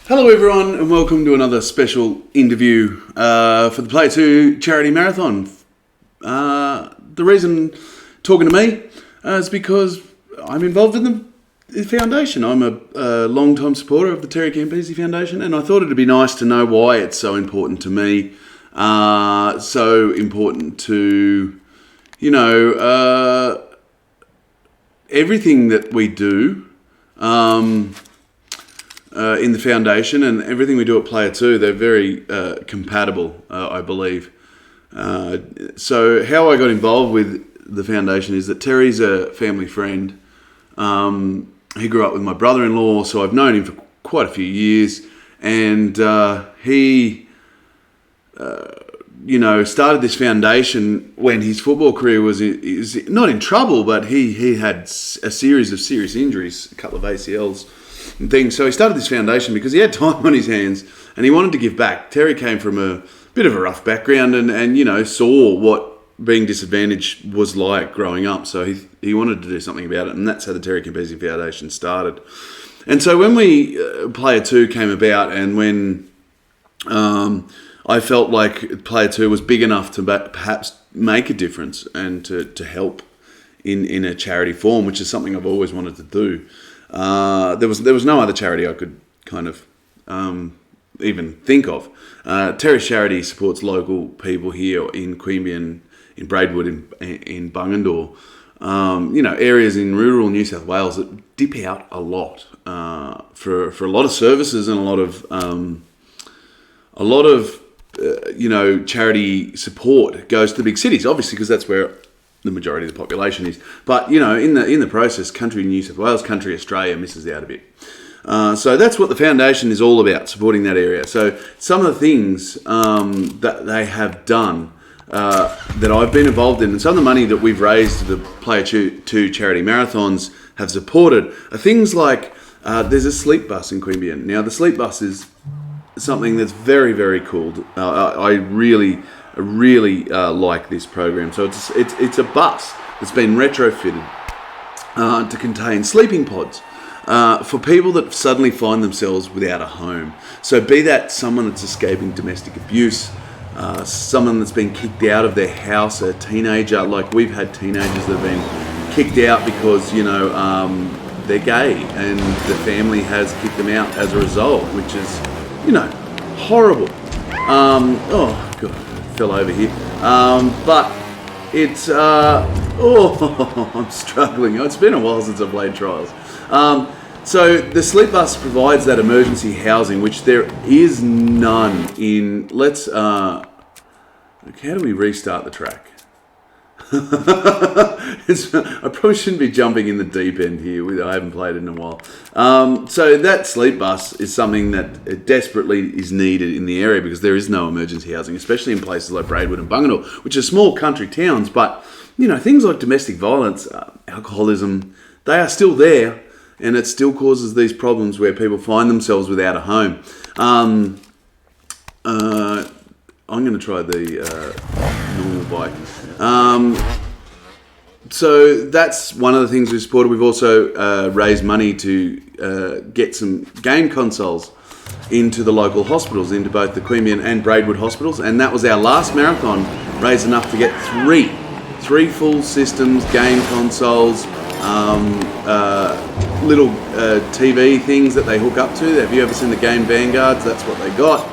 Hello everyone and welcome to another special interview for the TCF Charity Marathon. The reason talking to me is because I'm involved in the foundation. I'm a long-time supporter of the Terry Campese Foundation, and I thought it'd be nice to know why it's so important to me, so important to, everything that we do in the foundation and everything we do at Player 2. They're very compatible, I believe. So how I got involved with the foundation is that Terry's a family friend. He grew up with my brother-in-law, so I've known him for quite a few years. And he, started this foundation when his football career was not in trouble, but he had a series of serious injuries, a couple of ACLs and things. So he started this foundation because he had time on his hands and he wanted to give back. Terry came from a bit of a rough background and saw what being disadvantaged was like growing up. So he wanted to do something about it, and that's how the Terry Campese Foundation started. And so when Player 2 came about, and when I felt like Player 2 was big enough to perhaps make a difference and to help in a charity form, which is something I've always wanted to do. There was no other charity I could kind of even think of. Terry's charity supports local people here in Queanbeyan, in Braidwood, in Bungendore, areas in rural New South Wales that dip out a lot for a lot of services, and a lot of charity support goes to the big cities, obviously, because that's where the majority of the population is. But in the process, country New South Wales, country Australia misses out a bit. So that's what the foundation is all about, supporting that area. So some of the things that they have done that I've been involved in, and some of the money that we've raised to the Player 2 charity marathons have supported, are things like there's a sleep bus in Queanbeyan. Now, the sleep bus is something that's very, very cool. I really like this program. So it's a bus that's been retrofitted to contain sleeping pods for people that suddenly find themselves without a home. So be that someone that's escaping domestic abuse, someone that's been kicked out of their house, a teenager. Like, we've had teenagers that have been kicked out because they're gay and the family has kicked them out as a result, which is horrible. Oh god, fell over here. But it's I'm struggling. It's been a while since I played trials. So the sleep bus provides that emergency housing, which there is none in. How do we restart the track? I probably shouldn't be jumping in the deep end here. I haven't played it in a while. So that sleep bus is something that desperately is needed in the area, because there is no emergency housing, especially in places like Braidwood and Bungendore, which are small country towns. But things like domestic violence, alcoholism, they are still there, and it still causes these problems where people find themselves without a home. I'm going to try the normal bike. So that's one of the things we've supported. We've also raised money to get some game consoles into the local hospitals, into both the Queanbeyan and Braidwood hospitals, and that was our last marathon, raised enough to get three full systems, game consoles, little TV things that they hook up to. Have you ever seen the Game Vanguards? That's what they got.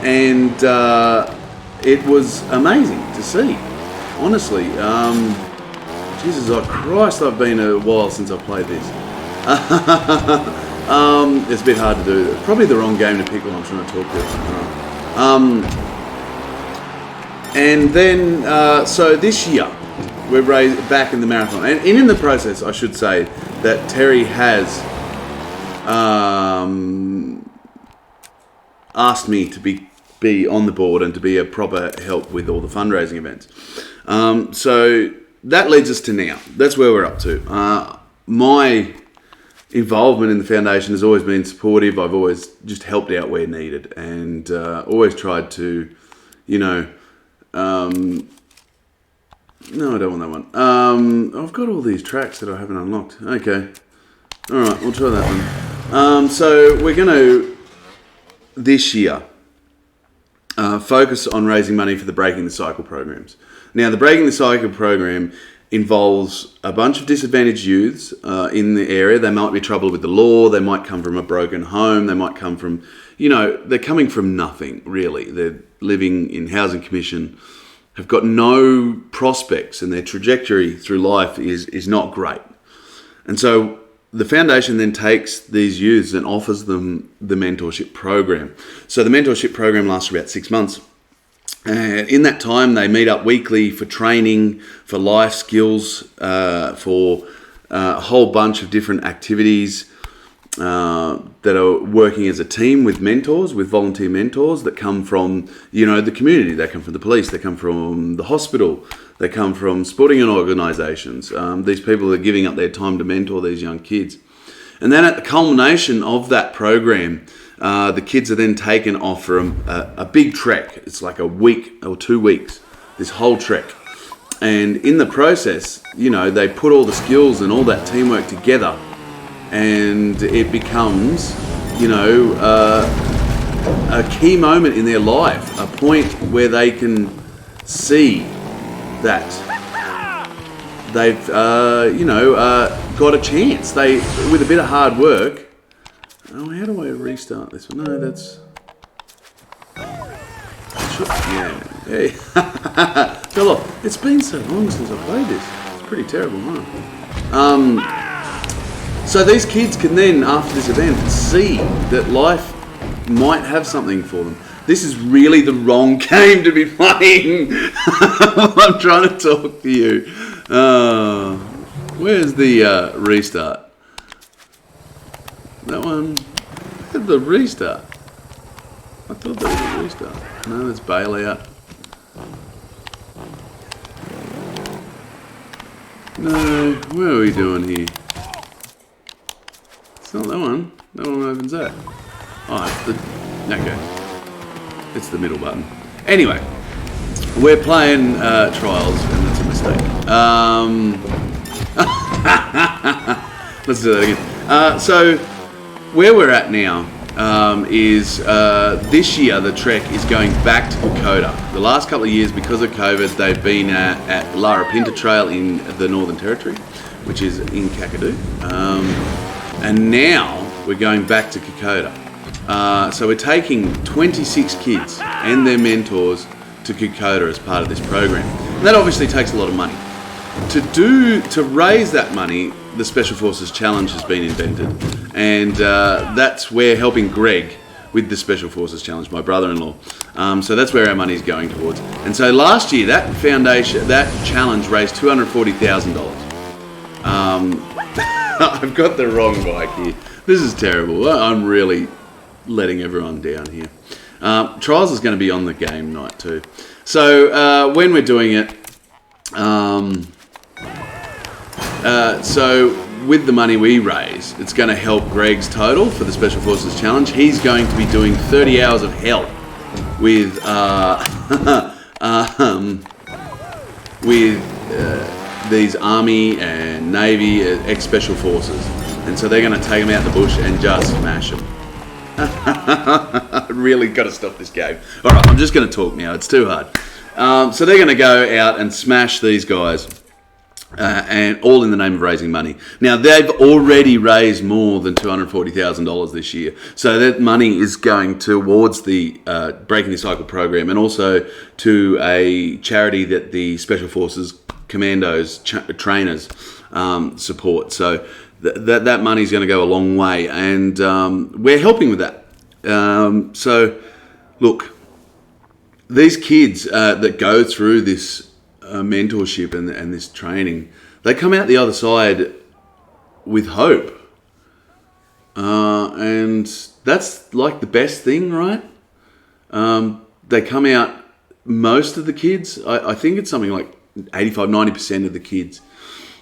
And it was amazing to see, honestly. Jesus Christ, I've been a while since I've played this. It's a bit hard to do. Probably the wrong game to pick when I'm trying to talk to. And then, so this year, we're back in the marathon. And in the process, I should say that Terry has asked me to be on the board and to be a proper help with all the fundraising events. So that leads us to now. That's where we're up to. My involvement in the foundation has always been supportive. I've always just helped out where needed, and always tried to, no, I don't want that one. I've got all these tracks that I haven't unlocked. Okay. Alright, we'll try that one. So we're going to, this year, focus on raising money for the Breaking the Cycle programs. Now, the Breaking the Cycle program involves a bunch of disadvantaged youths in the area. They might be troubled with the law. They might come from a broken home. They might come from, they're coming from nothing, really. They're living in housing commission, have got no prospects, and their trajectory through life is not great. And so the foundation then takes these youths and offers them the mentorship program. So the mentorship program lasts for about 6 months. And in that time, they meet up weekly for training, for life skills, for a whole bunch of different activities that are working as a team with mentors, with volunteer mentors that come from, the community. They come from the police. They come from the hospital. They come from sporting organisations. These people are giving up their time to mentor these young kids. And then at the culmination of that program, the kids are then taken off for a big trek. It's like a week or 2 weeks, this whole trek. And in the process, they put all the skills and all that teamwork together, and it becomes, a key moment in their life, a point where they can see that they've, got a chance. They, with a bit of hard work. Oh, how do I restart this one? No, that's... Hey. Fell off. It's been so long since I played this. It's pretty terrible, huh? So these kids can then, after this event, see that life might have something for them. This is really the wrong game to be playing. I'm trying to talk to you. Where's the restart? That one, the restart. I thought that was a restart. No, that's bail out. No, what are we doing here? It's not that one. That one opens that. Oh, okay. It's the middle button. Anyway, we're playing Trials, and that's a mistake. Let's do that again. So, where we're at now is this year the trek is going back to Kokoda. The last couple of years, because of COVID, they've been at Larapinta Trail in the Northern Territory, which is in Kakadu. And now we're going back to Kokoda. So we're taking 26 kids and their mentors to Kokoda as part of this program. And that obviously takes a lot of money. To raise that money, the Special Forces Challenge has been invented, and that's where helping Greg with the Special Forces Challenge, my brother-in-law. So that's where our money is going towards. And so last year, that challenge raised $240,000. I've got the wrong bike here. This is terrible. I'm really letting everyone down here. Trials is going to be on the game night too. So when we're doing it, so with the money we raise, it's going to help Greg's total for the Special Forces Challenge. He's going to be doing 30 hours of help with these Army and Navy ex-Special Forces. And so they're going to take them out the bush and just smash them. I really got to stop this game. All right, I'm just going to talk now. It's too hard. So they're going to go out and smash these guys, and all in the name of raising money. Now, they've already raised more than $240,000 this year. So that money is going towards the Breaking the Cycle program, and also to a charity that the Special Forces Commandos trainers support. So that money is going to go a long way, and we're helping with that. So, look, these kids that go through this mentorship and this training, they come out the other side with hope, and that's like the best thing, right? They come out, most of the kids, I think it's something like 85-90% of the kids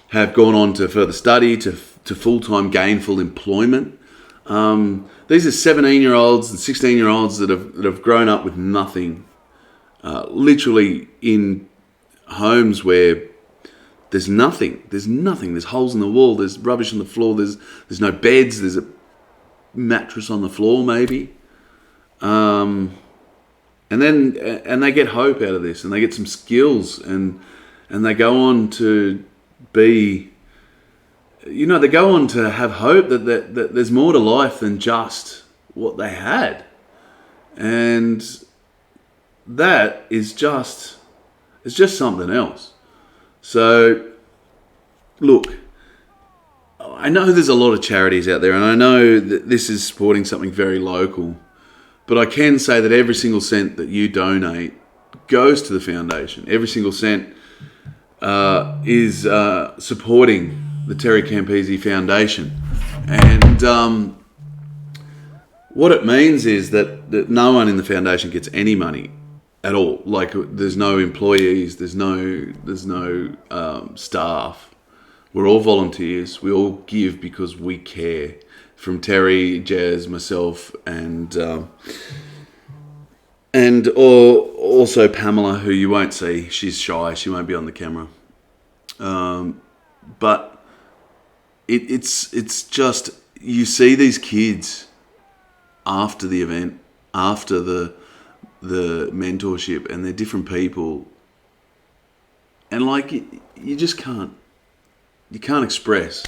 have gone on to further study, to full-time gainful employment. These are 17-year-olds and 16-year-olds that have grown up with nothing, literally in homes where there's nothing. There's holes in the wall. There's rubbish on the floor. There's no beds. mattress on the floor, maybe. And they get hope out of this, and they get some skills, and they go on to be, they go on to have hope that there's more to life than just what they had. And that is just something else. So, look, I know there's a lot of charities out there, and I know that this is supporting something very local, but I can say that every single cent that you donate goes to the foundation. Every single cent is supporting the Terry Campese Foundation. And what it means is that no one in the foundation gets any money at all. Like, there's no employees, there's no staff. We're all volunteers. We all give because we care. From Terry, Jazz, myself, and also Pamela, who you won't see. She's shy. She won't be on the camera. But it's just, you see these kids after the event, after the mentorship, and they're different people, and like you just can't express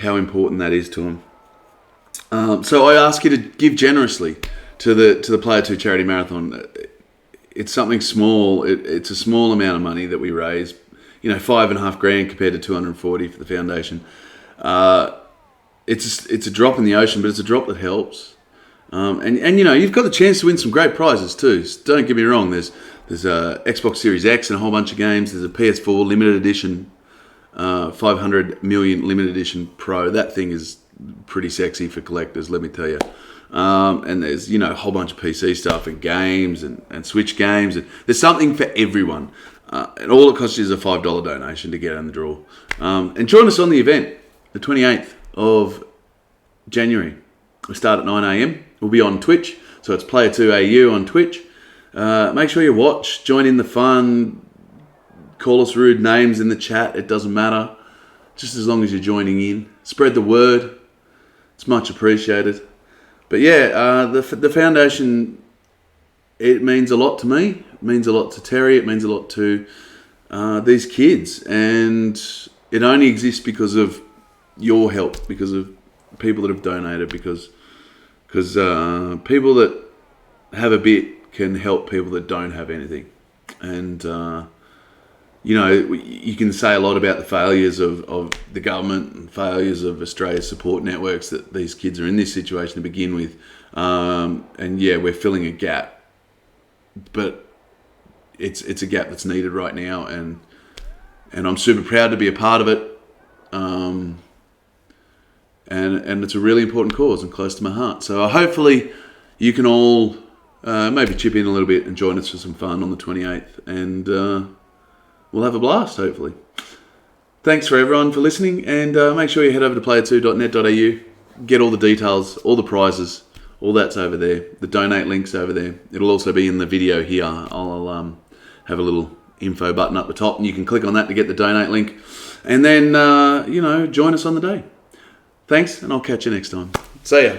how important that is to them. So I ask you to give generously to the Player 2 Charity Marathon. It's something small. It's a small amount of money that we raise. $5,500 compared to 240 for the foundation. It's a drop in the ocean, but it's a drop that helps. And you've got the chance to win some great prizes too. So don't get me wrong. There's a Xbox Series X and a whole bunch of games. There's a PS4 limited edition, 500 million limited edition Pro. That thing is pretty sexy for collectors, let me tell you. And there's a whole bunch of PC stuff and games and Switch games, and there's something for everyone. And all it costs you is a $5 donation to get in the draw. And join us on the event, the 28th of January. We start at 9 a.m. We'll be on Twitch, so it's Player2AU on Twitch. Make sure you watch, join in the fun, call us rude names in the chat. It doesn't matter, just as long as you're joining in. Spread the word. It's much appreciated. But yeah, the foundation, it means a lot to me. It means a lot to Terry. It means a lot to these kids. And it only exists because of your help, because of people that have donated, because people that have a bit can help people that don't have anything. And you can say a lot about the failures of the government and failures of Australia's support networks, that these kids are in this situation to begin with. And yeah, we're filling a gap, but it's a gap that's needed right now, and I'm super proud to be a part of it. And it's a really important cause and close to my heart. So hopefully you can all maybe chip in a little bit and join us for some fun on the 28th, and we'll have a blast, hopefully. Thanks for everyone for listening, and make sure you head over to player2.net.au, get all the details, all the prizes, all that's over there. The donate link's over there. It'll also be in the video here. I'll have a little info button up the top, and you can click on that to get the donate link. And then, join us on the day. Thanks, and I'll catch you next time. See ya.